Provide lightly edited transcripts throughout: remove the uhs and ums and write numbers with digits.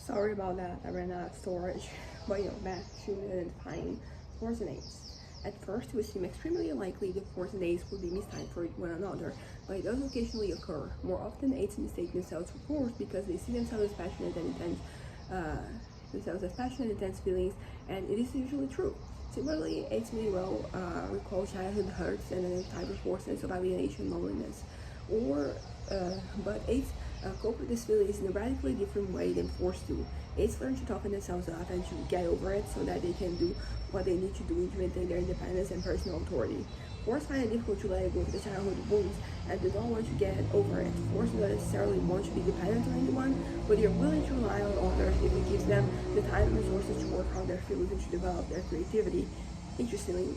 Sorry about that, I ran out of storage. But back to identifying Fortinates. At first, it would seem extremely unlikely the Fortinates would be mistyped for one another, but it does occasionally occur. More often, eights mistake themselves for fours because they see themselves as passionate and intense, feelings, and it is usually true. Similarly, eights may well recall childhood hurts and a type of forced sense of alienation, loneliness, or but eights cope with these feelings in a radically different way than fours do. Eights learn to toughen themselves up and to get over it so that they can do what they need to do to maintain their independence and personal authority. Fours find it difficult to let go of the childhood wounds and do not want to get over it. Fours do not necessarily want to be dependent on anyone, but they are willing to rely on others if it gives them the time and resources to work out their feelings and to develop their creativity. Interestingly,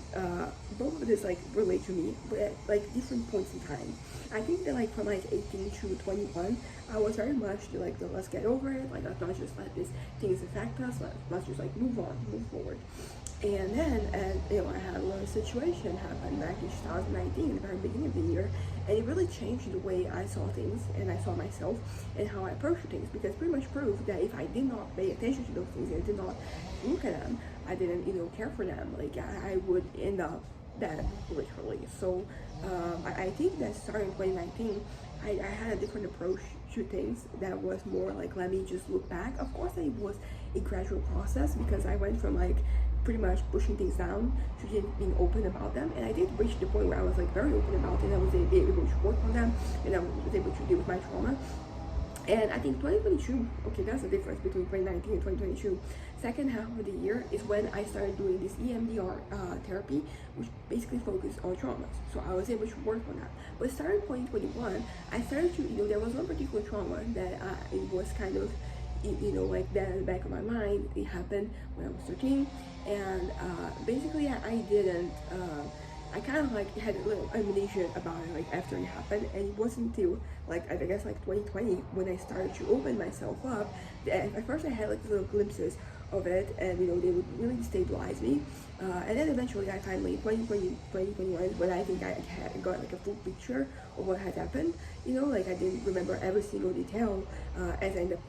both of this relate to me, but at different points in time. I think that from 18 to 21, I was very much the let's get over it, let's not just let these things affect us, let's just move on, move forward. And then, I had a little situation happen back in 2019, the very beginning of the year, and it really changed the way I saw things and I saw myself and how I approached things, because pretty much proved that if I did not pay attention to those things and I did not look at them, I didn't, care for them, I would end up dead, literally. So I think that starting in 2019, I had a different approach to things that was more let me just look back. Of course, it was a gradual process because I went from pretty much pushing things down to being open about them, and I did reach the point where I was very open about it, and I was able to work on them, and I was able to deal with my trauma. And I think 2022, okay, that's the difference between 2019 and 2022. Second half of the year is when I started doing this EMDR therapy, which basically focused on traumas. So I was able to work on that. But starting 2021, I started to, there was one particular trauma that it was kind of, that in the back of my mind. It happened when I was 13, and basically I didn't. I kind of had a little amnesia about it after it happened, and it wasn't until I guess 2020 when I started to open myself up. At first I had little glimpses of it, and they would really destabilize me, and then eventually I finally 2021 when I think I had got a full picture of what had happened. I didn't remember every single detail as I ended up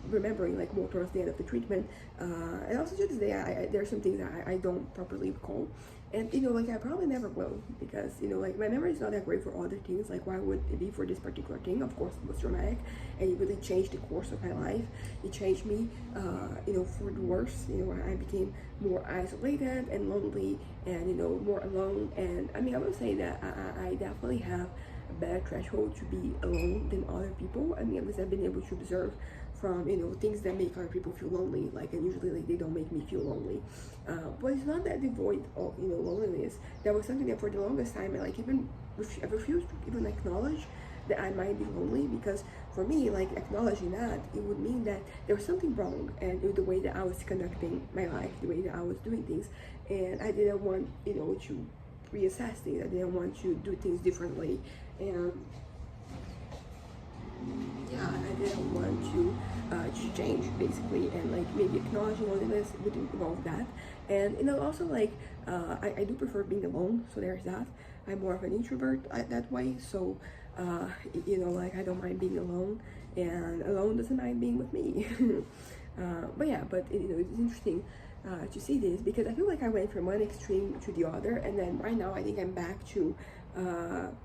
remembering more towards the end of the treatment, and also to this day there are some things that I don't properly recall, and I probably never will, because my memory is not that great for other things. Why would it be for this particular thing? Of course it was traumatic, and it really changed the course of my life. It changed me for the worse. I became more isolated and lonely, and more alone. And I would say that I definitely have a better threshold to be alone than other people. At least I've been able to observe from things that make other people feel lonely, and usually they don't make me feel lonely, but it's not that devoid of loneliness. That was something that for the longest time I I refused to even acknowledge that I might be lonely, because for me acknowledging that, it would mean that there was something wrong and the way that I was conducting my life, the way that I was doing things, and I didn't want to reassess things. I didn't want to do things differently, and I didn't want to change basically, and maybe acknowledging loneliness would involve that. And also I do prefer being alone, so there's that. I'm more of an introvert that way, so I don't mind being alone, and alone doesn't mind being with me. But it's interesting to see this, because I feel I went from one extreme to the other, and then right now I think I'm back to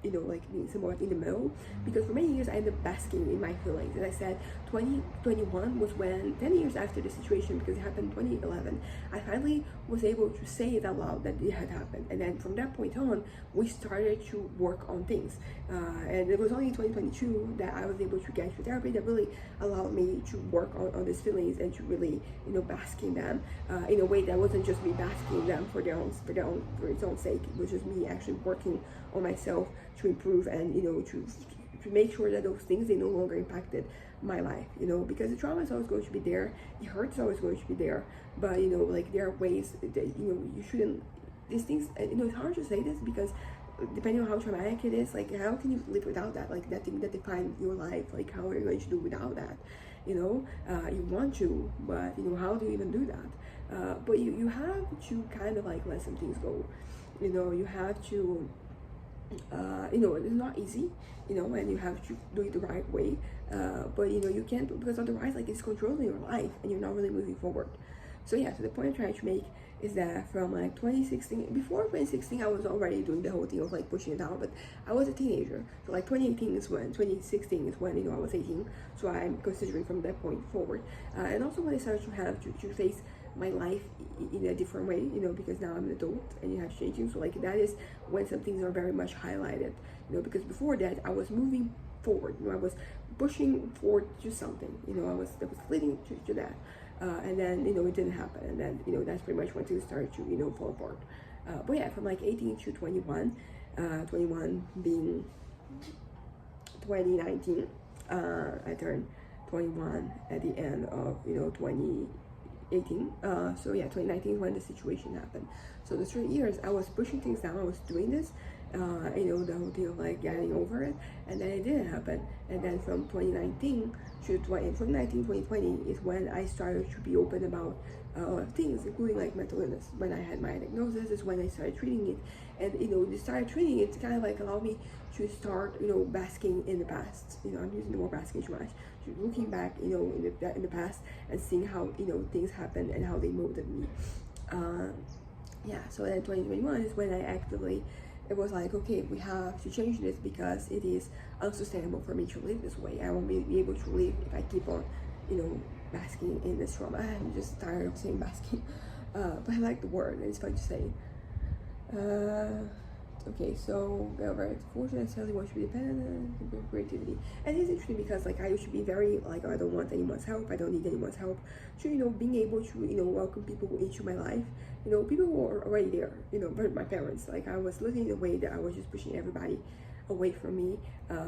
being somewhat in the middle, because for many years I ended up basking in my feelings. And I said 2021 was when, 10 years after the situation, because it happened in 2011, I finally was able to say it out loud that it had happened. And then from that point on, we started to work on things, and it was only in 2022 that I was able to get to therapy that really allowed me to work on these feelings and to really bask in them in a way that wasn't just me basking them for its own sake. It was just me actually working on myself to improve, and to make sure that those things, they no longer impacted my life, because the trauma is always going to be there, the hurt is always going to be there, but there are ways that you shouldn't, these things, it's hard to say this, because depending on how traumatic it is, how can you live without that, that thing that defines your life, how are you going to do without that? You want to, but how do you even do that? But you have to kind of let some things go. You have to it's not easy, and you have to do it the right way. But you know, you can't, because otherwise, like, it's controlling your life and you're not really moving forward. So yeah, so the point I'm trying to make is that from like 2016, before 2016, I was already doing the whole thing of like pushing it down, but I was a teenager. So like 2018 is when, 2016 is when, you know, I was 18. So I'm considering from that point forward. And also when I started to have to face my life in a different way, you know, because now I'm an adult and you have changing. So like that is when some things are very much highlighted, you know, because before that I was moving forward, you know, I was pushing forward to something, you know, I was leading to that. And then, you know, it didn't happen, and then, you know, that's pretty much when things started to, you know, fall apart. But yeah, from like 18 to 21, 21 being 2019, I turned 21 at the end of, you know, 2018. So yeah, 2019 is when the situation happened. So the 3 years I was pushing things down, I was doing this, you know, the whole thing of like getting over it, and then it didn't happen. And then from 2019 to 2020 is when I started to be open about things, including like mental illness. When I had my diagnosis is when I started treating it, and you know, to start treating it kind of like allowed me to start, you know, basking in the past. You know, I'm using the word basking too much. Looking back, you know, in the past and seeing how, you know, things happened and how they molded me. Yeah, so then 2021 is when I actively, it was like, okay, we have to change this because it is unsustainable for me to live this way. I won't be able to live if I keep on, you know, basking in this trauma. I'm just tired of saying basking, but I like the word and it's fun to say. Okay, so right, fortunately, necessarily want to be dependent on creativity, and it's interesting because like I used to be very like, I don't want anyone's help, I don't need anyone's help. So you know, being able to, you know, welcome people into my life, you know, people were already there, you know, but my parents, like I was living in a way that I was just pushing everybody away from me,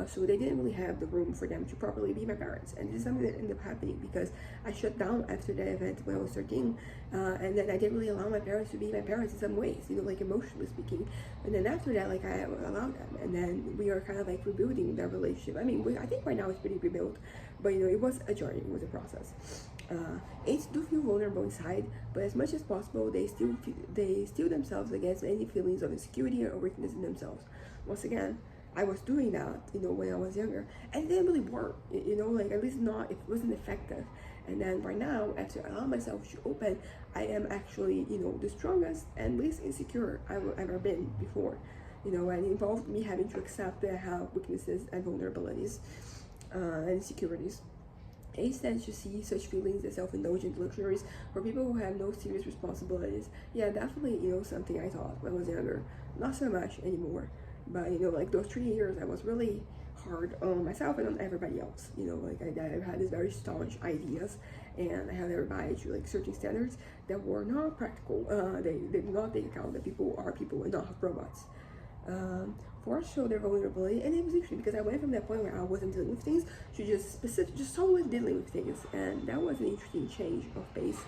so they didn't really have the room for them to properly be my parents. And this is something that ended up happening because I shut down after that event when I was 13, and then I didn't really allow my parents to be my parents in some ways, you know, like emotionally speaking. And then after that, like I allowed them, and then we are kind of like rebuilding that relationship. I mean, I think right now it's pretty rebuilt, but you know, it was a journey, it was a process. Aids do feel vulnerable inside, but as much as possible, they steel themselves against any feelings of insecurity or weakness in themselves. Once again, I was doing that, you know, when I was younger, and it didn't really work, you know, like at least not, it wasn't effective. And then right now, after allowing myself to open, I am actually, you know, the strongest and least insecure I've ever been before, you know, and it involved me having to accept that I have weaknesses and vulnerabilities and insecurities. Aids tends to see such feelings as self-indulgent luxuries for people who have no serious responsibilities. Yeah, definitely, you know, something I thought when I was younger. Not so much anymore. But, you know, like those 3 years, I was really hard on myself and on everybody else. You know, like I had these very staunch ideas, and I held everybody to like certain standards that were not practical. They did not take account that people are people and not robots. Forced show their vulnerability, and it was interesting because I went from that point where I wasn't dealing with things to just solely dealing with things, and that was an interesting change of pace.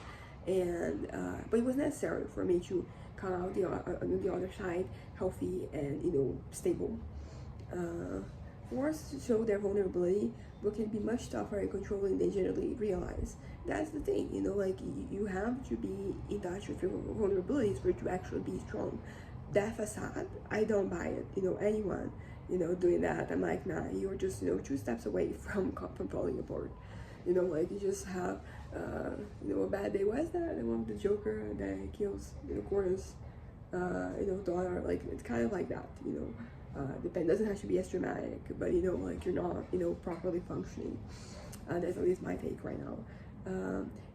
And but it was necessary for me to come out on the other side healthy and, you know, stable. Forced to show their vulnerability, but can be much tougher at controlling than generally realize. That's the thing, you know, like you have to be in touch with your vulnerabilities for it to actually be strong. That facade, I don't buy it. You know, anyone, you know, doing that, I'm like, nah, you're just, you know, 2 steps away from falling apart. You know, like you just have, you know, a bad day. Why is that? The one with the Joker that kills, you know, Gordon's, you know, daughter. Like it's kind of like that. You know, depend, doesn't have to be as dramatic, but you know, like you're not, you know, properly functioning. That's at least my take right now.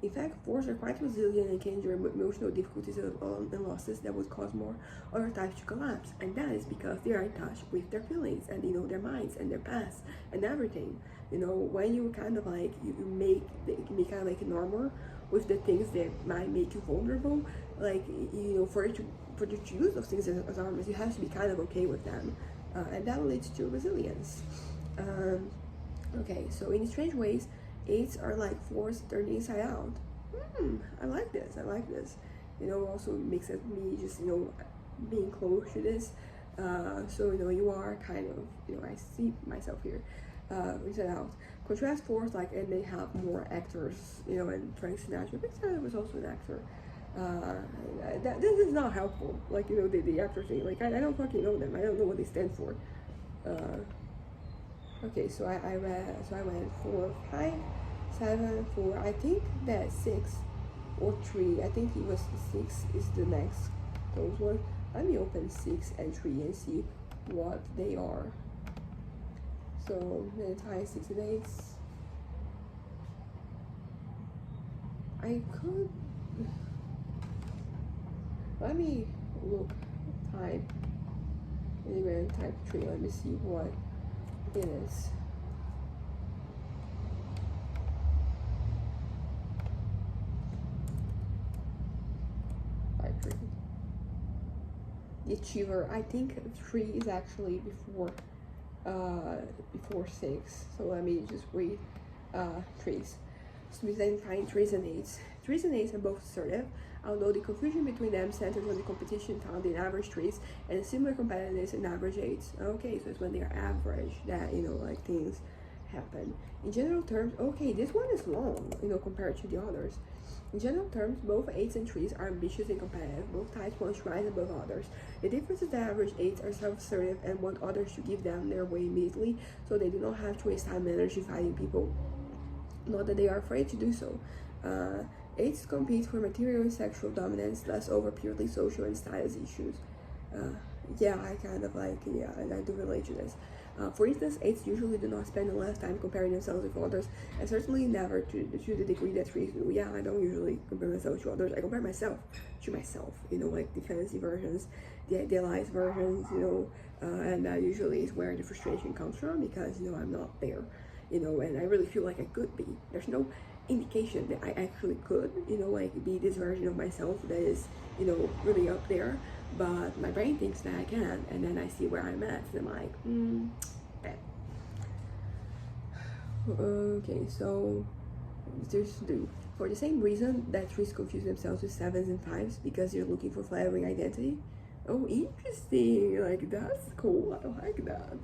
In fact, force are quite resilient and can endure emotional difficulties and losses that would cause more other types to collapse, and that is because they are in touch with their feelings and, you know, their minds and their past and everything. You know, when you kind of like you make kind of like normal with the things that might make you vulnerable, like, you know, for you to use those things as armors, you have to be kind of okay with them, and that leads to resilience. Okay, so in strange ways, Aids are like force turned inside out. I like this. I like this. You know, also makes it me just, you know, being close to this. So, you know, you are kind of, you know, I see myself here. Inside out. Contrast force, like, and they have more actors, you know, and Frank Sinatra. Frank Sinatra was also an actor. This is not helpful. Like, you know, the actor thing. Like, I don't fucking know them. I don't know what they stand for. Okay, I went 4, 5, 7, 4. I think that 6 or 3. I think it was 6 is the next close one. Let me open 6 and 3 and see what they are. So then tie 6 and 8. I could. Let me look type. Anyway, type 3. Let me see what it is. Type 3. The achiever. I think 3 is actually before 6. So let me just read 3s. So we then find 3s and 8s. 3s and 8s are both assertive, although the confusion between them centers on the competition found in average 3s and similar competitiveness in average 8s. Okay, so it's when they are average that, like things happen. In general terms, okay, this one is long, compared to the others. In general terms, both 8s and 3s are ambitious and competitive. Both types want to rise above others. The difference is that average 8s are self-assertive and want others to give them their way immediately, so they do not have to waste time and energy fighting people. Not that they are afraid to do so. 8s compete for material and sexual dominance, less over purely social and status issues. Yeah, I kind of like, yeah, and I do relate to this. For instance, 8s usually do not spend a lot of time comparing themselves with others, and certainly never to the degree that 3s do. Yeah, I don't usually compare myself to others. I compare myself to myself, like the fantasy versions, the idealized versions, and that usually is where the frustration comes from because, I'm not there, and I really feel like I could be. There's no indication that I actually could, like be this version of myself that is, really up there. But my brain thinks that I can, and then I see where I'm at, and I'm like, bad. Okay, so just do. For the same reason that 3s confuse themselves with 7s and 5s because they're looking for flattering identity. Oh, interesting. Like, that's cool. I like that.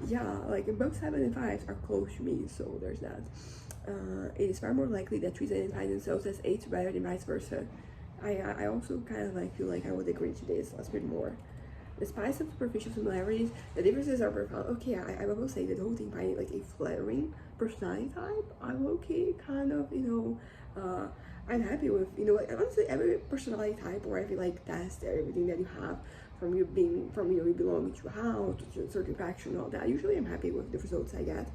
Yeah, like both 7 and 5s are close to me, so there's that. It is far more likely that 3s identify themselves as 8s rather than vice versa. I also kind of like feel like I would agree to this. Let's read more. Despite some superficial similarities, the differences are profound. Okay, I will say that the whole thing finding like a flattering personality type, I'm okay, kind of, I'm happy with, like, honestly, every personality type or every like test, everything that you have from you belonging to a house, to a certain faction, and all that. Usually, I'm happy with the results I get.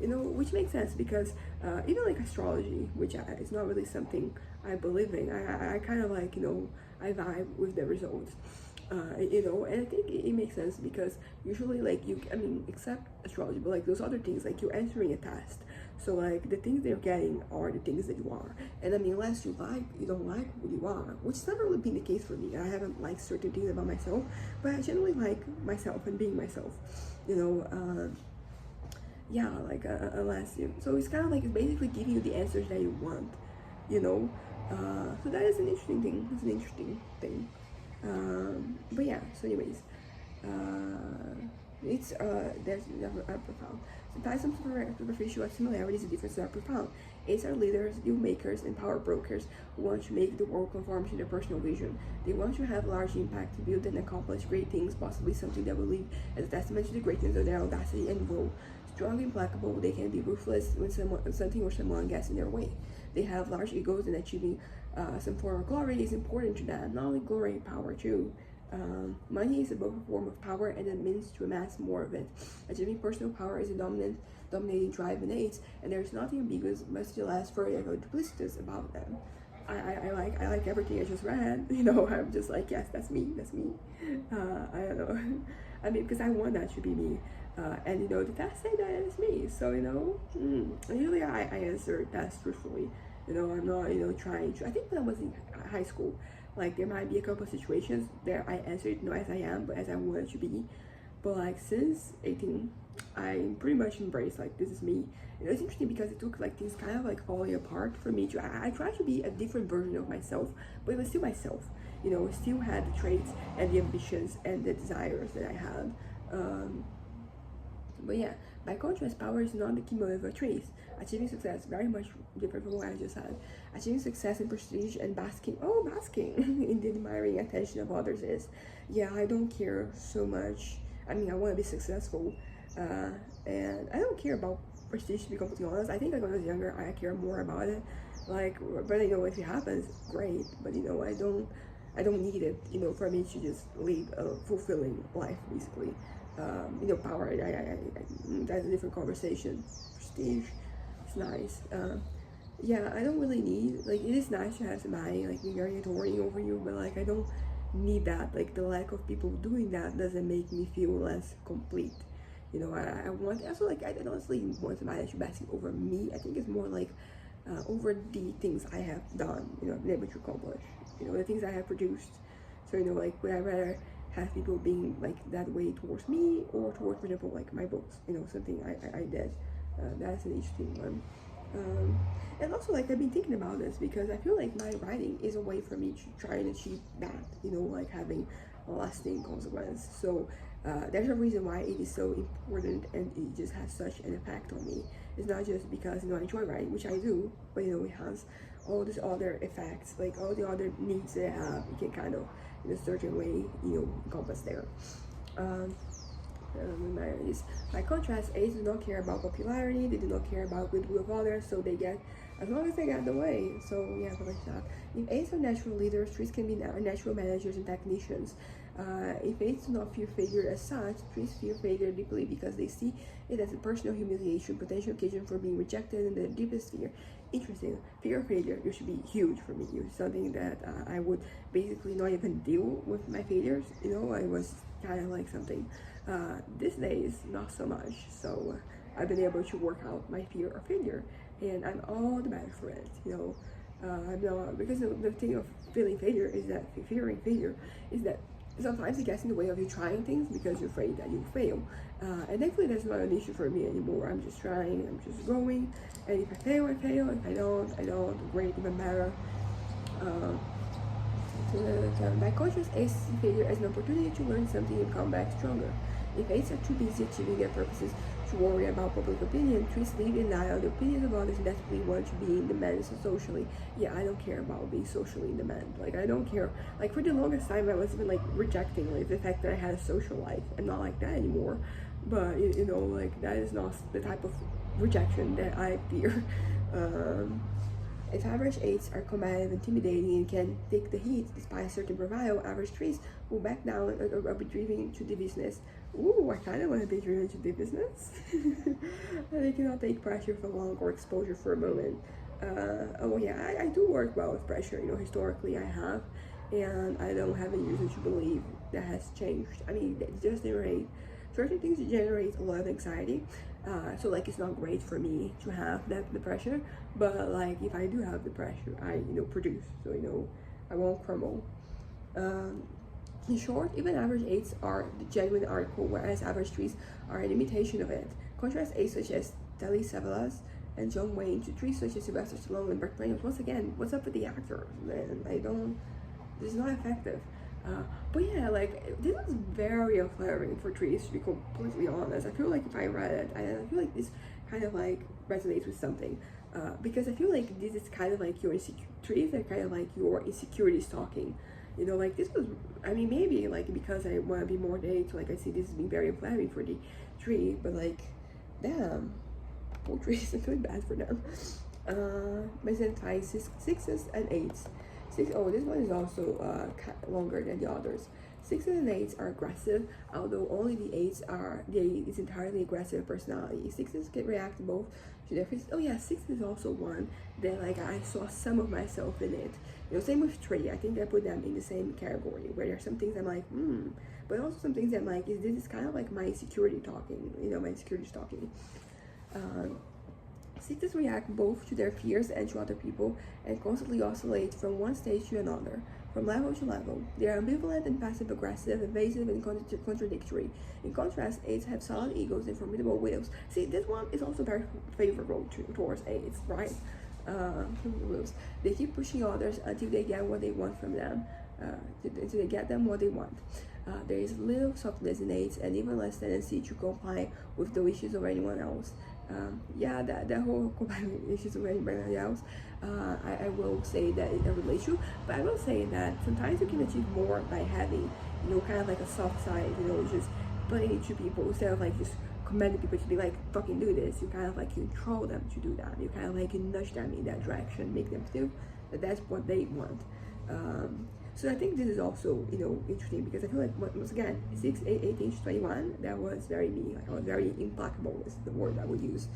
Which makes sense because even like astrology, which is not really something I believe in, I kind of like, I vibe with the results. And I think it makes sense because usually like except astrology, but like those other things, like you're entering a test. So like the things they're getting are the things that you are. And unless you don't like who you are, which has never really been the case for me. I haven't liked certain things about myself, but I generally like myself and being myself, yeah, like unless you, so it's kind of like it's basically giving you the answers that you want, so that is an interesting thing. It's an interesting thing. But yeah, so anyways, it's there's are profound. Sometimes some superficial similarities and differences are profound. 8s are leaders, deal makers, and power brokers who want to make the world conform to their personal vision. They want to have large impact to build and accomplish great things, possibly something that will leave as a testament to the greatness of their audacity and will. Strong, implacable, they can be ruthless when something or someone gets in their way. They have large egos, and achieving some form of glory is important to them. Not only glory, power too. Money is both a form of power and a means to amass more of it. Achieving personal power is a dominating drive in 8s, and there's nothing ambiguous, much less further or duplicitous about them. I like everything I just read. I'm just like, yes, that's me. I don't know. Because I want that to be me. And the test say that it's me. So usually I answer tests truthfully. I'm not trying to. I think when I was in high school, like there might be a couple of situations that I answered not as I am, but as I wanted to be. But like since 18, I pretty much embraced like this is me. It's interesting because it took like things kind of like falling apart for me to. I tried to be a different version of myself, but it was still myself. Still had the traits and the ambitions and the desires that I had. But yeah, by contrast, power is not the key motive of traits. Achieving success, very much different from what I just said. Achieving success and prestige and basking in the admiring attention of others is, yeah, I don't care so much. I want to be successful, And I don't care about prestige, to be completely honest. I think like when I was younger, I care more about it. Like, but you know, if it happens, great. But you know, I don't need it. You know, for me to just lead a fulfilling life, basically. You know, power. That's a different conversation. Prestige, it's nice. Yeah, I don't really need, like, it is nice to have somebody like be very adoring over you, but like I don't need that. Like the lack of people doing that doesn't make me feel less complete. You know, I want also like I don't honestly want somebody to be asking over me. I think it's more like over the things I have done. You know, been able to accomplish. You know, the things I have produced. So you know, like would I rather have people being like that way towards me or towards, for example, like my books. You know, something I did. That's an interesting one. Um, and also, like, I've been thinking about this because I feel like my writing is a way for me to try and achieve that, you know, like having a lasting consequence. So, there's a reason why it is so important and it just has such an effect on me. It's not just because, you know, I enjoy writing, which I do, but, you know, it has all these other effects, like all the other needs that I have, you can kind of, in a certain way, you know, encompass there. Um, by contrast, A's do not care about popularity, they do not care about goodwill of others, so they get, as long as they get the way. So yeah, like that. If A's are natural leaders, trees can be natural managers and technicians. If A's do not fear failure as such, trees fear failure deeply because they see it as a personal humiliation, potential occasion for being rejected, and the deepest fear. Interesting. Fear of failure, it should be huge for me. It's something that I would basically not even deal with my failures. You know, I was kind of like something. These days, not so much. So I've been able to work out my fear of failure, and I'm all the better for it. You know, because the thing of feeling failure is that fearing failure is that sometimes it gets in the way of you trying things because you're afraid that you'll fail. And thankfully, that's not an issue for me anymore. I'm just trying, I'm just going, and if I fail, I fail. If I don't. Great, even better. By contrast, A's see failure as an opportunity to learn something and come back stronger. If A's are too busy achieving their purposes to worry about public opinion, trees leave in eye the opinions of others and desperately want to be in demand socially. Yeah, I don't care about being socially in demand. Like, I don't care. Like, for the longest time, I was even, like, rejecting, like, the fact that I had a social life. I'm not like that anymore. But, you know, like, that is not the type of rejection that I fear. If average 8s are combative, intimidating, and can take the heat despite certain bravado, average 3s will back down or be driven to divisiveness. Ooh, I kind of want to be driven to divisiveness. They cannot take pressure for long or exposure for a moment. Oh yeah, I do work well with pressure. You know, historically I have, and I don't have any reason to believe that has changed. I mean, it just generate certain things generate a lot of anxiety. So like it's not great for me to have the pressure, but like if I do have the pressure, I produce. So I won't crumble. In short, even average 8s are the genuine article, whereas average 3s are an imitation of it. Contrast 8s such as Telly Savalas and John Wayne to 3s such as Sylvester Stallone and Burt Reynolds. Once again, what's up with the actors, man? This is not effective. But yeah, like, this is very unflattering for trees, to be completely honest. I feel like if I read it, I feel like this kind of like resonates with something. Because I feel like this is kind of like your trees are kind of like your insecurities talking. Like this was, I mean, maybe like because I want to be more dates, like I see this as being very unflattering for the tree, but like, damn, poor trees, I feel bad for them. Mesenteric 6s and 8s. Oh, this one is also longer than the others. 6s and 8s are aggressive, although only the 8s is entirely aggressive personality. 6s can react both to their face. Oh yeah, 6 is also one that like I saw some of myself in it. Same with 3. I think I put them in the same category where there are some things I'm like, but also some things I'm like, this is kind of like my insecurity talking. My insecurity talking. 6s react both to their fears and to other people and constantly oscillate from one stage to another, from level to level. They are ambivalent and passive-aggressive, evasive and contradictory. In contrast, 8s have solid egos and formidable wills. See, this one is also very favorable towards 8s, right? They keep pushing others until they get what they want from them, until they get them what they want. There is little softness in 8s and even less tendency to comply with the wishes of anyone else. That whole complying with wishes of anyone else, I will say that it relates to, but I will say that sometimes you can achieve more by having, kind of like a soft side, just playing to people instead of like just command people to be like, fucking do this. You kind of like control them to do that. You kind of like nudge them in that direction, make them feel that that's what they want. So I think this is also, you know, interesting, because I feel like, once again, 6, 8, 18, 21, that was very me. Like, I was very implacable, is the word I would use.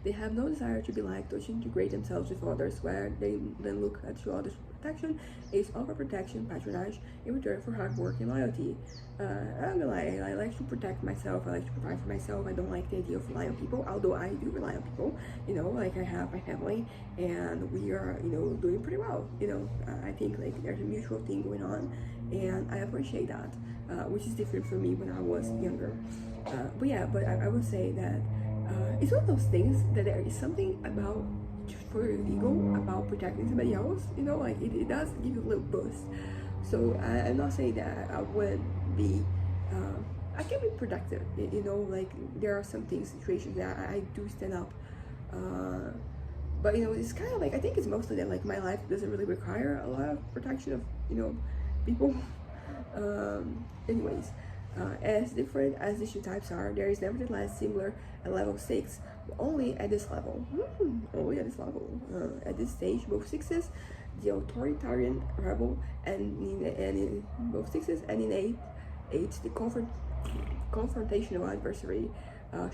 They have no desire to be liked or to integrate themselves with others, where they then look at to others for protection. Is overprotection, patronage, in return for hard work and loyalty. I'm gonna lie, I like to protect myself, I like to provide for myself. I don't like the idea of relying on people, although I do rely on people, you know, like I have my family, and we are, you know, doing pretty well, you know. I think like there's a mutual thing going on, and I appreciate that, which is different from me when I was younger. But yeah, but I would say that it's one of those things that there is something about, for your ego, about protecting somebody else, you know, like it does give you a little boost. So I'm not saying that I would be, I can be protective, you know, like there are some things, situations that I do stand up, but you know, it's kind of like, I think it's mostly that like my life doesn't really require a lot of protection of, you know, people. Anyways, as different as these two types are, there is nevertheless similar at level 6, but only at this level. Only at this level. At this stage, both 6s, the authoritarian rebel, and in both 6s and in 8, the confrontational adversary,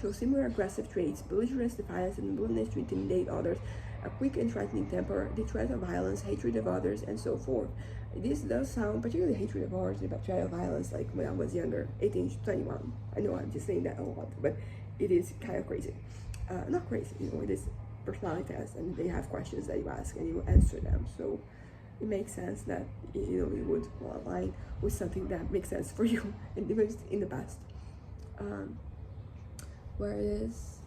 show similar aggressive traits: belligerence, defiance, and willingness to intimidate others, a quick and threatening temper, the threat of violence, hatred of others, and so forth. This does sound, particularly hatred of others, about threat of violence, like when I was younger, 18 to 21. I know I'm just saying that a lot, but it is kind of crazy. Not crazy, you know, it is personality test, and they have questions that you ask and you answer them. So it makes sense that, you know, you would align with something that makes sense for you, and even in the past. Where it is.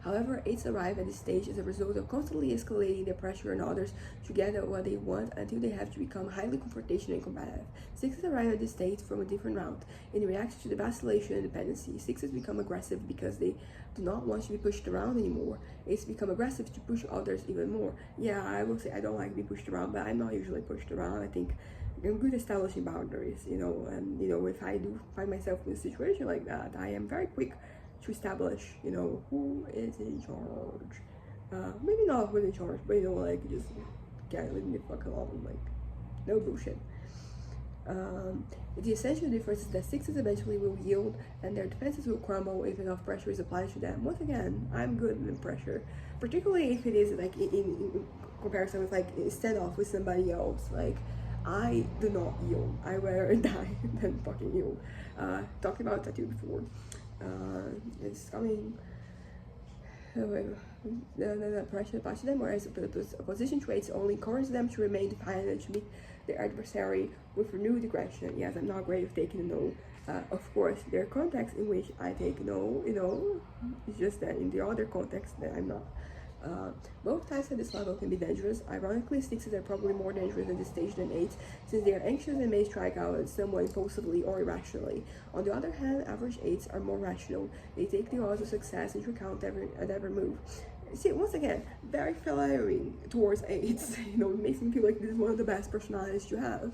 However, 8s arrive at this stage as a result of constantly escalating the pressure on others to get what they want, until they have to become highly confrontational and combative. 6s arrive at this stage from a different route. In reaction to the vacillation and dependency, 6s become aggressive because they do not want to be pushed around anymore. 8s become aggressive to push others even more. Yeah, I will say I don't like being pushed around, but I'm not usually pushed around. I think I'm good at establishing boundaries, you know, and, you know, if I do find myself in a situation like that, I am very quick to establish, you know, who is in charge. Maybe not who's in charge, but, you know, like, just leave me the fuck alone, like, no bullshit. The essential difference is that 6s eventually will yield and their defenses will crumble if enough pressure is applied to them. Once again, I'm good with pressure, particularly if it is like in comparison with like standoff with somebody else. Like, I do not yield. I rather die than fucking yield. Talking about tattoo before. It's coming. The pressure applies to them, whereas opposition traits only encourage them to remain defiant and to meet their adversary with renewed aggression. Yes, I'm not great at taking no. Of course, there are contexts in which I take no, you know, it's just that in the other context that I'm not. Both types at this level can be dangerous. Ironically, 6s are probably more dangerous at this stage than 8s, since they are anxious and may strike out at someone impulsively or irrationally. On the other hand, average 8s are more rational. They take the odds of success into account at every move. See, once again, very flattering towards 8s. You know, it makes me feel like this is one of the best personalities to have.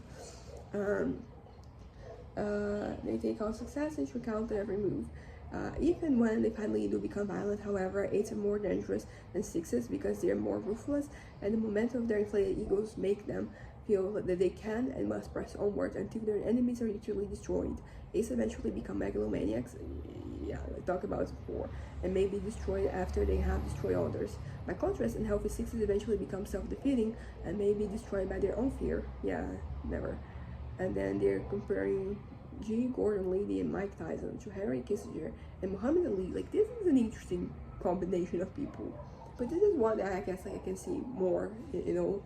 They take on success into account at every move. Even when they finally do become violent, however, 8s are more dangerous than 6s because they are more ruthless, and the momentum of their inflated egos make them feel that they can and must press onward until their enemies are literally destroyed. 8s eventually become megalomaniacs, yeah, I talked about it before, and may be destroyed after they have destroyed others. By contrast, unhealthy 6s eventually become self-defeating and may be destroyed by their own fear. Yeah, never. And then they're comparing G. Gordon Liddy and Mike Tyson to Henry Kissinger and Muhammad Ali. Like, this is an interesting combination of people, but this is one that I guess like I can see more, you know,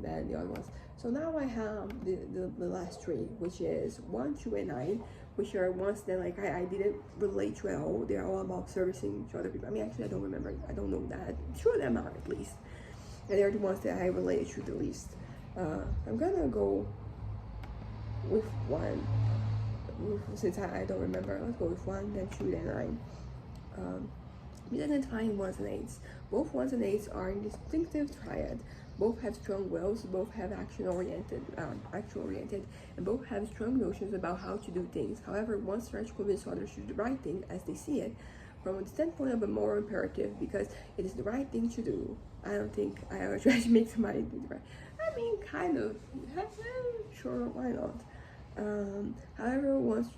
than the other ones. So now I have the last three, which is 1, 2, and 9, which are ones that like I didn't relate to at all. They're all about servicing to other people. I mean, actually, I don't remember. I don't know that. Two of them are at least, and they're the ones that I related to the least. I'm gonna go with 1, since I don't remember. Let's go with 1, then 2, then 9. We identifying 1s and 8s. Both 1s and 8s are in distinctive triad. Both have strong wills, both have action oriented, and both have strong notions about how to do things. However, one tries to convince others to do the right thing as they see it, from the standpoint of a moral imperative, because it is the right thing to do. I don't think I ever try to make somebody do the right. I mean, kind of. Sure, why not? However, once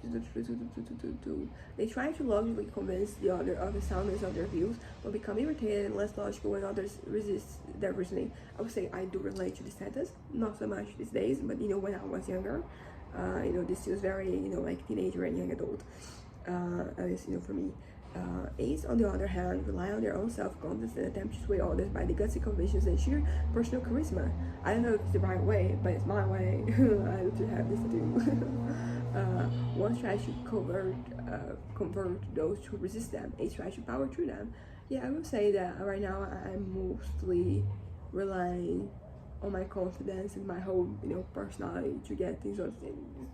they try to logically convince the other of the soundness of their views, but become irritated and less logical when others resist their reasoning. I would say I do relate to the status, not so much these days, but when I was younger, this feels very like teenager and young adult. At least for me. Eights, on the other hand, rely on their own self-confidence and attempt to sway others by the gutsy convictions and sheer personal charisma. I don't know if it's the right way, but it's my way. I do have this to do. One tries to convert those who resist them. Eight tries to power through them. Yeah, I would say that right now I'm mostly relying on my confidence and my whole personality to get things on.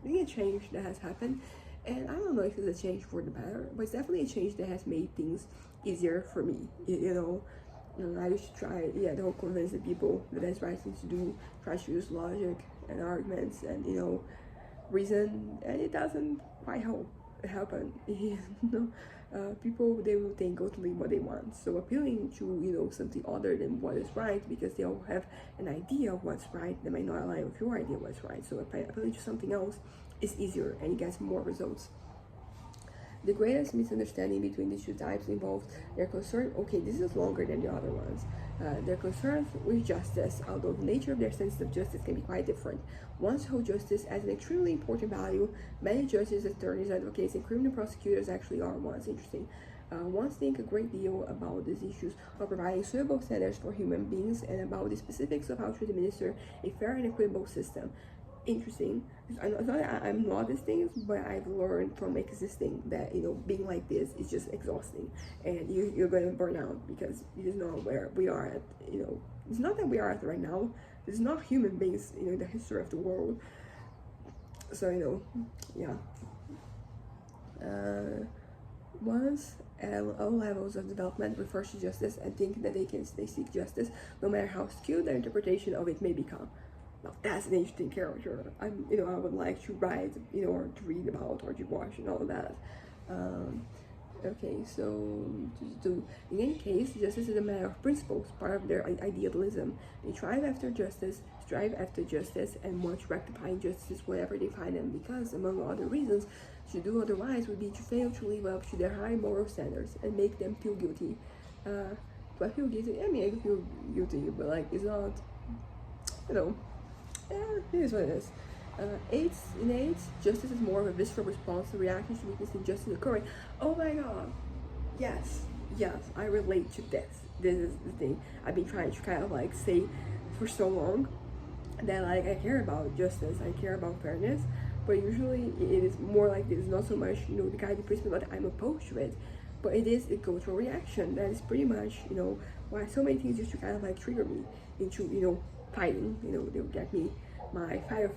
Being a change that has happened. And I don't know if it's a change for the better, but it's definitely a change that has made things easier for me. I used to try, don't convince the people that that's the right thing to do. Try to use logic and arguments and reason, and it doesn't quite happen. People, they will think ultimately what they want. So appealing to something other than what is right, because they all have an idea of what's right that might not align with your idea of what's right. So appealing to something else is easier and it gets more results. The greatest misunderstanding between these two types involves their concern. Okay, this is longer than the other ones. Their concerns with justice, although the nature of their sense of justice can be quite different. Ones hold justice as an extremely important value. Many judges, attorneys, advocates, and criminal prosecutors actually are ones. Interesting. Ones think a great deal about these issues of providing suitable standards for human beings and about the specifics of how to administer a fair and equitable system. Interesting. I'm not these things, but I've learned from existing that being like this is just exhausting, and you're going to burn out because you just know where we are at. It's not that we are at right now. It's not human beings in the history of the world. So yeah. Once at all levels of development refers to justice and think that they seek justice no matter how skewed their interpretation of it may become. Now that's an interesting character. I would like to write, or to read about, or to watch, and all of that. Okay, so in any case, justice is a matter of principles, part of their idealism. They strive after justice, and want to rectify injustices wherever they find them, because, among other reasons, to do otherwise would be to fail to live up to their high moral standards and make them feel guilty. Do I feel guilty? I mean, I feel guilty, but it's not, it is what it is. Eights, justice is more of a visceral response to reactions to witnessing justice occurring. Oh my god. Yes, I relate to this. This is the thing I've been trying to kind of say for so long, that I care about justice, I care about fairness, but usually it is more like this, not so much, the guiding principle that I'm opposed to it, but it is a cultural reaction that is pretty much, why so many things used to kind of trigger me into, fighting. They'll get me my fight or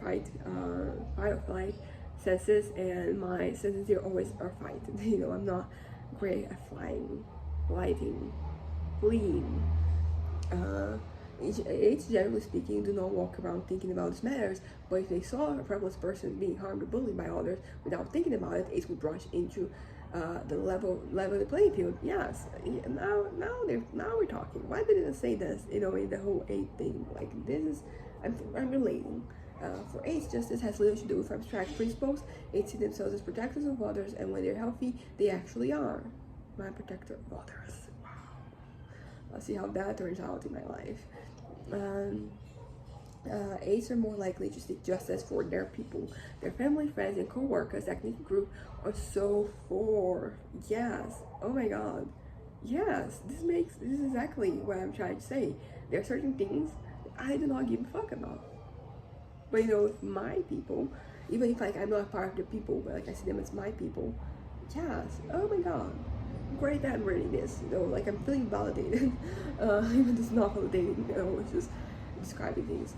flight senses, and my senses here always are fight. I'm not great at flying, gliding, fleeing. Eights, generally speaking, do not walk around thinking about these matters, but if they saw a friendless person being harmed or bullied by others without thinking about it, eights would rush into the level of the playing field. Yes, now we're talking. Why didn't I say this? In the whole eight thing, this is I'm relating. For eights, justice has little to do with abstract principles. Eights see themselves as protectors of others, and when they're healthy, they actually are my protector of others. Wow. Let's see how that turns out in my life. Eights are more likely to seek justice for their people, their family, friends, and co-workers, ethnic group, or so forth. Yes. Oh my god. Yes. This is exactly what I'm trying to say. There are certain things I do not give a fuck about. But with my people, even if I'm not part of the people, but I see them as my people. Yes. Oh my god. Great that I'm reading this. I'm feeling validated. Even if it's not validating, it's just describing things.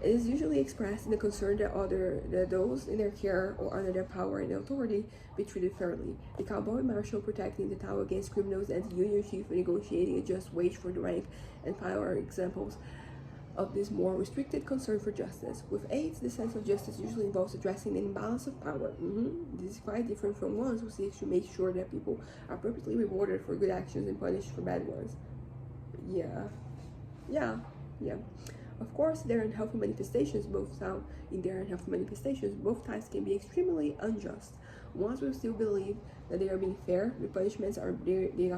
It is usually expressed in the concern that those in their care or under their power and authority be treated fairly. The cowboy marshal protecting the town against criminals and the union chief negotiating a just wage for the rank and file are examples of this more restricted concern for justice. With AIDS, the sense of justice usually involves addressing the imbalance of power. This is quite different from ones who seeks to make sure that people are appropriately rewarded for good actions and punished for bad ones. Yeah. Of course, there are unhealthy manifestations. Both types can be extremely unjust. Ones will still believe that they are being fair. The punishments are they're meting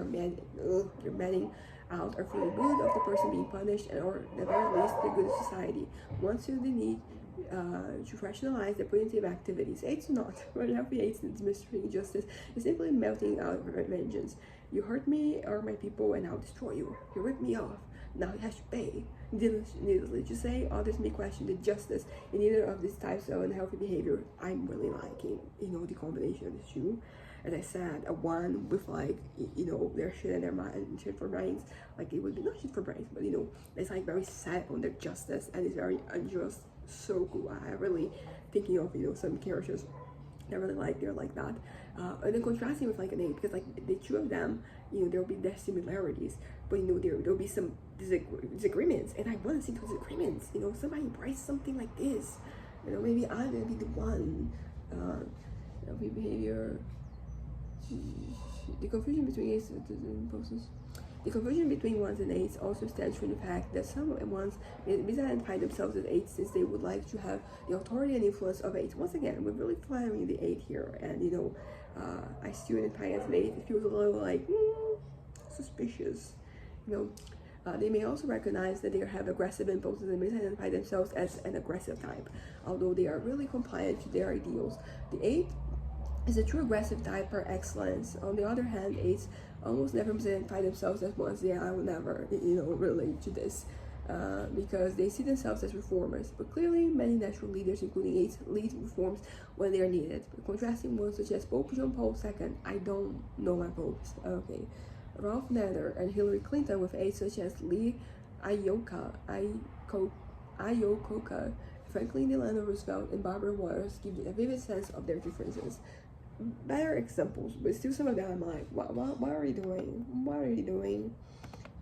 out or feeling good of the person being punished, and or at the very least the good of society. Ones feel the need to rationalize their punitive activities. AIDS do not. Unhealthy AIDS administering justice is simply melting out of vengeance. You hurt me or my people, and I'll destroy you. You ripped me off. Now it has to pay. Needlessly to say, others may question the justice in either of these types of unhealthy behavior. I'm really liking, the combination of the two. As I said, a one with like, their shit in their mind, shit for brains. Like, it would be not shit for brains, but it's like very set on their justice and it's very unjust. So cool. I really thinking of some characters I really like, they're like that. And then contrasting with like an 8, because like the two of them, there'll be their similarities, but there'll be some disagreements, and I want to see those disagreements. Somebody writes something like this, maybe I'm gonna be the one. Behavior. The confusion between 8s and impulses. The confusion between 1s and 8s also stems from the fact that some 1s misidentify themselves as 8s since they would like to have the authority and influence of 8s. Once again, we're really flattering the 8 here, and I still identify as an 8. It feels a little like suspicious. They may also recognize that they have aggressive impulses and misidentify themselves as an aggressive type, although they are really compliant to their ideals. The 8 is a true aggressive type per excellence. On the other hand, 8s almost never identify themselves as ones. I will never, relate to this because they see themselves as reformers. But clearly, many natural leaders, including 8s, lead reforms when they are needed. Contrasting ones such as Pope John Paul II, I don't know my popes. Okay, Ralph Nader and Hillary Clinton with 8s such as Lee Iacocca, Franklin Delano Roosevelt, and Barbara Waters give a vivid sense of their differences. Better examples, but still some of them I'm like, what are you doing? What are you doing?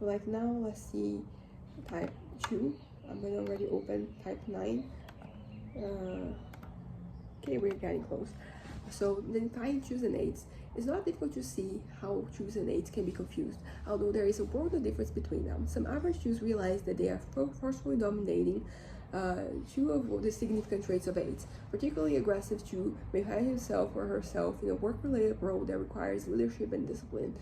Like now, let's see type 2. I'm gonna already open type 9. Okay, we're getting close. So the type 2s and 8s, it's not difficult to see how 2s and 8s can be confused, although there is a world of difference between them. Some average 2s realize that they are forcefully dominating 2 of the significant traits of 8s. Particularly aggressive 2 may find himself or herself in a work-related role that requires leadership and discipline.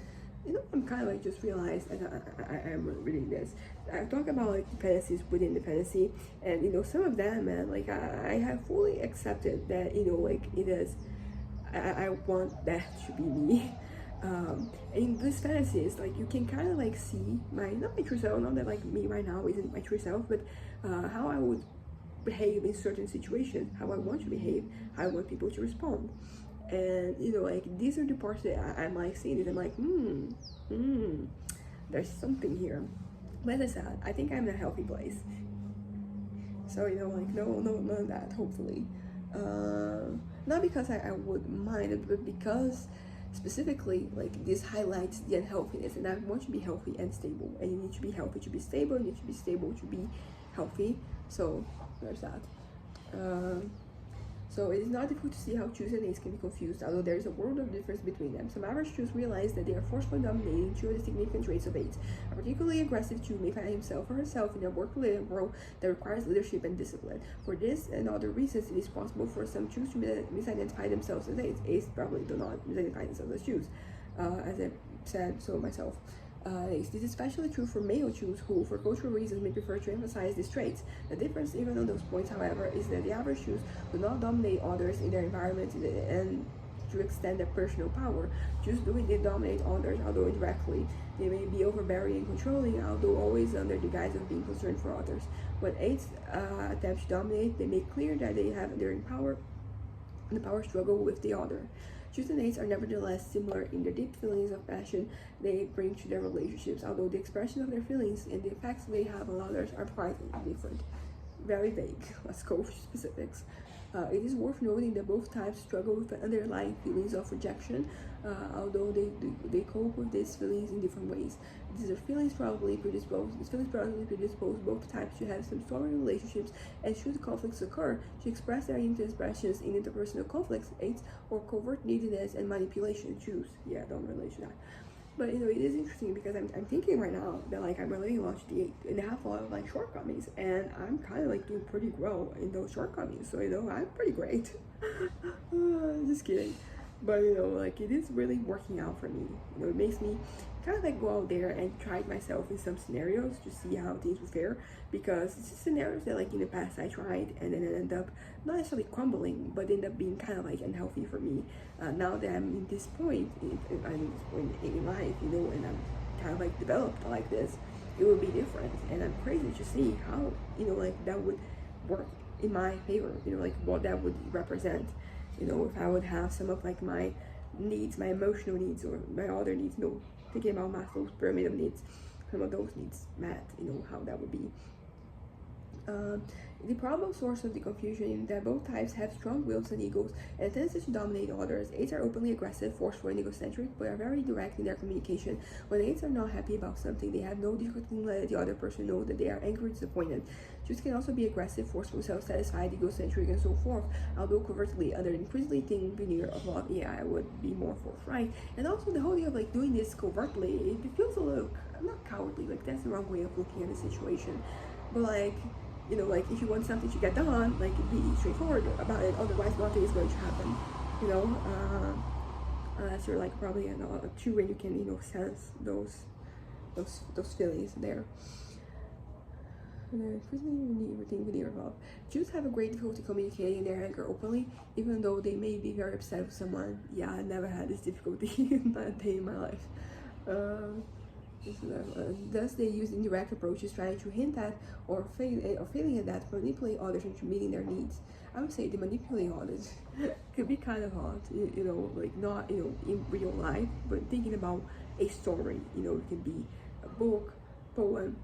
I'm kind of like just realized, and I'm reading this. I talk about like dependencies within dependency, and some of them, man, like I have fully accepted that like it is. I want that to be me. In these fantasies, like you can kind of like see not my true self, not that like me right now isn't my true self, but how I would behave in certain situations, how I want to behave, how I want people to respond. And like these are the parts that I'm like seeing it. I'm like, there's something here. But as I said, I think I'm in a healthy place. So like no, none of that. Hopefully, not because I would mind it, but because specifically like this highlights the unhealthiness, and I want to be healthy and stable. And you need to be healthy to be stable. You need to be stable to be healthy. So there's that. So it is not difficult to see how 2s and 8s can be confused, although there is a world of difference between them. Some average 2s realize that they are forcefully dominating 2 of the significant traits of 8s. A particularly aggressive 2 may find himself or herself in a work-related role that requires leadership and discipline. For this and other reasons, it is possible for some 2s to misidentify themselves as 8s. 8s probably do not misidentify themselves as 2s, as I said so myself. This is especially true for male 2s who, for cultural reasons, may prefer to emphasize these traits. The difference, even on those points, however, is that the average 2s do not dominate others in their environment and to extend their personal power. 2s do indeed dominate others, although indirectly. They may be overbearing and controlling, although always under the guise of being concerned for others. When 8s attempt to dominate, they make clear that they have enduring power and the power struggle with the other. 2s and 8s are nevertheless similar in their deep feelings of passion they bring to their relationships, although the expression of their feelings and the effects they have on others are quite different. very vague. Let's go for specifics. It is worth noting that both types struggle with the underlying feelings of rejection, although they cope with these feelings in different ways. These feelings probably predispose both types to have some sort of relationships, and should conflicts occur, to express their expressions in interpersonal conflicts, aids, or covert neediness and manipulation. Choose. Yeah, don't relate to that. But you know, it is interesting because I'm thinking right now that like I'm relating a lot to the 8 and they have a lot of like shortcomings, and I'm kind of like doing pretty well in those shortcomings, so you know, I'm pretty great. Just kidding. But you know, like it is really working out for me. You know, it makes me kind of like go out there and try it myself in some scenarios to see how things will fare, because it's just scenarios that like in the past I tried and then it ended up not necessarily crumbling, but ended up being kind of like unhealthy for me. Now that I'm in this point in life, you know, and I'm kind of like developed like this, it will be different, and I'm crazy to see how, you know, like that would work in my favor, you know, like what that would represent, you know, if I would have some of like my needs, my emotional needs, or my other needs, you know, thinking about Maslow's pyramid of needs, some of those needs met, you know, how that would be. The probable source of the confusion is that both types have strong wills and egos and a tendency to dominate others. 8s are openly aggressive, forceful, and egocentric, but are very direct in their communication. When 8s are not happy about something, they have no difficulty in letting the other person know that they are angry or disappointed. 2s can also be aggressive, forceful, self-satisfied, egocentric, and so forth, although covertly, under an increasingly thin veneer of love. Yeah, I would be more forthright. And also the whole thing of like doing this covertly, it feels a little, not cowardly, like that's the wrong way of looking at the situation, but like, you know, like if you want something to get done, like be straightforward about it, otherwise nothing is going to happen, you know, unless you're like probably a 2 and you can, you know, sense those feelings there. And then everything with your love. Jews have a great difficulty communicating their anger openly, even though they may be very upset with someone. Yeah, I never had this difficulty in that day in my life. Thus, they use indirect approaches, trying to hint at or failing at that, manipulate others into meeting their needs. I would say the manipulating others could be kind of hard, you know, like not, you know, in real life, but thinking about a story, you know, it can be a book, poem,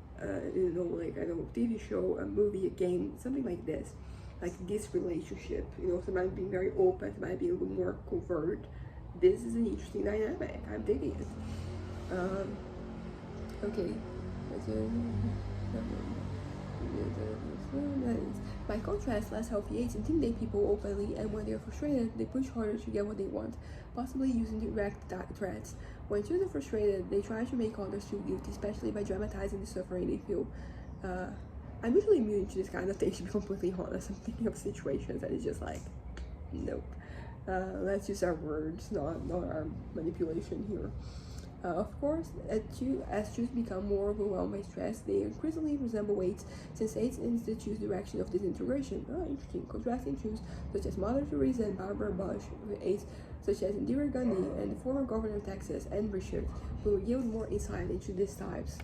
you know, like, I don't know, TV show, a movie, a game, something like this. Like this relationship, you know, somebody being very open, somebody being a little more covert. This is an interesting dynamic. I'm digging it. Okay. By contrast, less healthy 8s intimidate people openly, and when they are frustrated, they push harder to get what they want, possibly using direct threats. When 2s are frustrated, they try to make others feel guilty, especially by dramatizing the suffering they feel. I'm usually immune to this kind of thing, to be completely honest. I'm thinking of situations that is just like, nope. Let's use our words, not our manipulation here. Of course, as 2s become more overwhelmed by stress, they increasingly resemble 8s, since 8s institute the direction of disintegration. Oh, interesting. Contrasting 2s, such as Mother Teresa and Barbara Bush, with 8s, such as Indira Gandhi and the former governor of Texas, and Richard, will yield more insight into these types.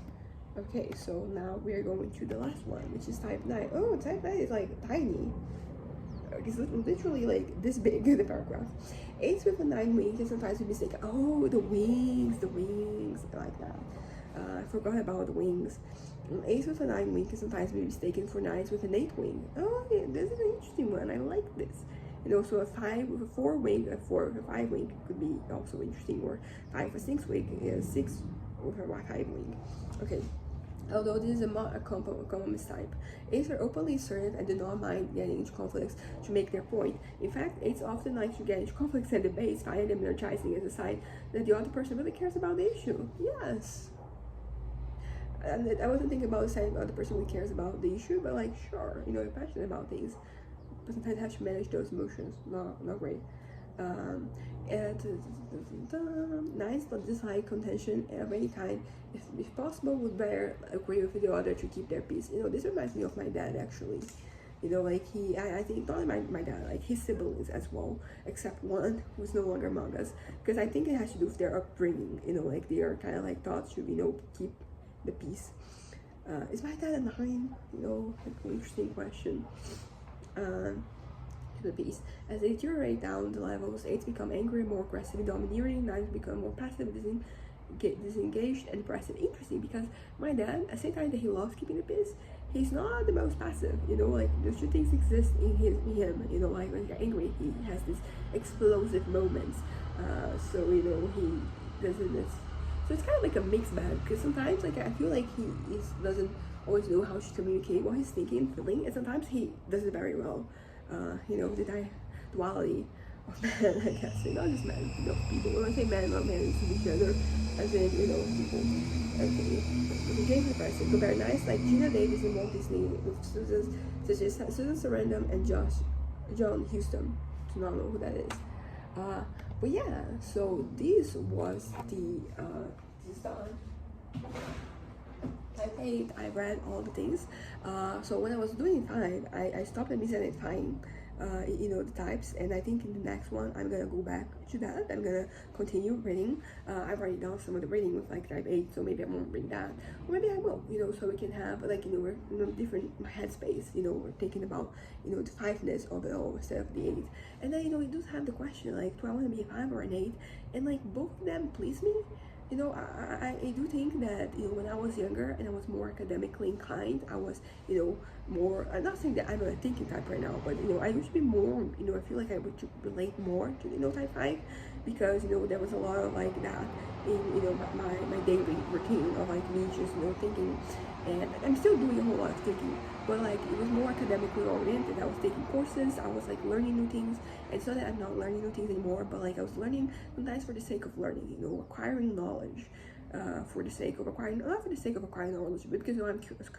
Okay, so now we are going to the last one, which is type 9. Oh, type 9 is like tiny. It's literally like this big in the paragraph. 8s with a 9 wing can sometimes be mistaken. Oh, the wings, like that. I forgot about the wings. 8s with a 9 wing can sometimes be mistaken for 9s with an 8 wing. Oh, yeah, this is an interesting one. I like this. And also a 5 with a 4 wing, a 4 with a 5 wing could be also interesting. Or 5 with a 6 wing, a 6 with a 5 wing. Okay. Although this is a common mistype, 8s are openly assertive and do not mind getting into conflicts to make their point. In fact, 8s often like to get into conflicts and debates, finding them energizing as a sign that the other person really cares about the issue. Yes. And I wasn't thinking about saying the other person really cares about the issue, but like, sure, you know, you're passionate about things, but sometimes you have to manage those emotions. Not great. And 9s dislike contention of any kind. If possible, would better agree with the other to keep their peace. You know, this reminds me of my dad, actually. You know, like I think not only my dad, like his siblings as well, except one who's no longer among us, because I think it has to do with their upbringing. You know, like they are kind of like taught to, you know, keep the peace. Is my dad a 9? You know, like an interesting question. The peace. As they deteriorate down the levels, 8s become angry, more aggressive, domineering. 9s become more passive, disengaged, and depressive. Interesting, because my dad, at the same time that he loves keeping the peace, he's not the most passive, you know, like those two things exist in him, you know, like when he's angry, he has these explosive moments. So, you know, he doesn't this. So it's kind of like a mixed bag because sometimes, like, I feel like doesn't always know how to communicate what he's thinking and feeling, and sometimes he does it very well. You know, duality of men, I guess, not just men, you know, people. When I say men, not men, it's each other, as in, you know, people. Okay, James Person, compare nice like Gina Davis and Walt Disney with Susan Sarandon and John Huston. Do not know who that is. But yeah, so this was the this is done. Type 8, I read all the things. So when I was doing 5, I stopped at misidentified, you know, the types, and I think in the next one I'm gonna go back to that. I'm gonna continue reading. I've already done some of the reading with like type 8, so maybe I won't bring that, or maybe I will, you know, so we can have like, you know, we're in a different headspace, you know, we're thinking about, you know, the 5ness of it all instead of the 8. And then, you know, we do have the question like, do I want to be a 5 or an 8? And like both of them please me. You know, I do think that, you know, when I was younger and I was more academically inclined, I was, you know, more, I'm not saying that I'm a thinking type right now, but, you know, I used to be more, you know, I feel like I would relate more to, you know, type 5, because, you know, there was a lot of like that in, you know, my daily routine of like me just, you know, thinking, and I'm still doing a whole lot of thinking, but like it was more academically oriented. I was taking courses, I was like learning new things. It's not that I'm not learning new things anymore, but like I was learning sometimes for the sake of learning, you know, acquiring knowledge, for the sake of acquiring, not for the sake of acquiring knowledge, but because, you know, I was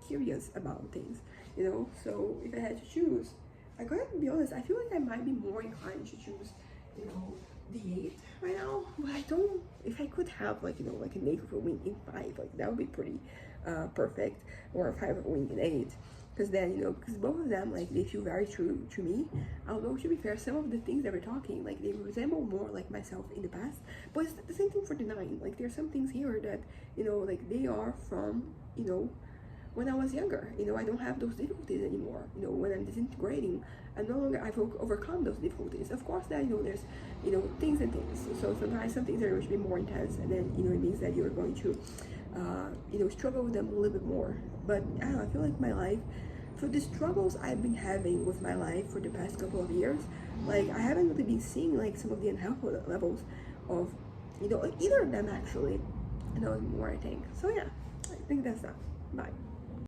curious about things, you know. So if I had to choose, I gotta be honest, I feel like I might be more inclined to choose, you know, the 8 right now, but I don't, if I could have like, you know, like an 8 with a wing in 5, like that would be pretty perfect, or a 5 with a wing in 8, because then, you know, because both of them, like, they feel very true to me. Although, to be fair, some of the things that we're talking, like, they resemble more like myself in the past, but it's the same thing for the 9. Like, there's some things here that, you know, like, they are from, you know, when I was younger. You know, I don't have those difficulties anymore. You know, when I'm disintegrating, I'm no longer, I've overcome those difficulties. Of course, that, you know, there's, you know, things and things. So sometimes some things are going to be more intense, and then, you know, it means that you're going to, you know, struggle with them a little bit more. But I don't know, I feel like my life, for the struggles I've been having with my life for the past couple of years, like, I haven't really been seeing, like, some of the unhelpful levels of, you know, like, either of them, actually, you know, more, I think. So, yeah, I think that's that. Bye.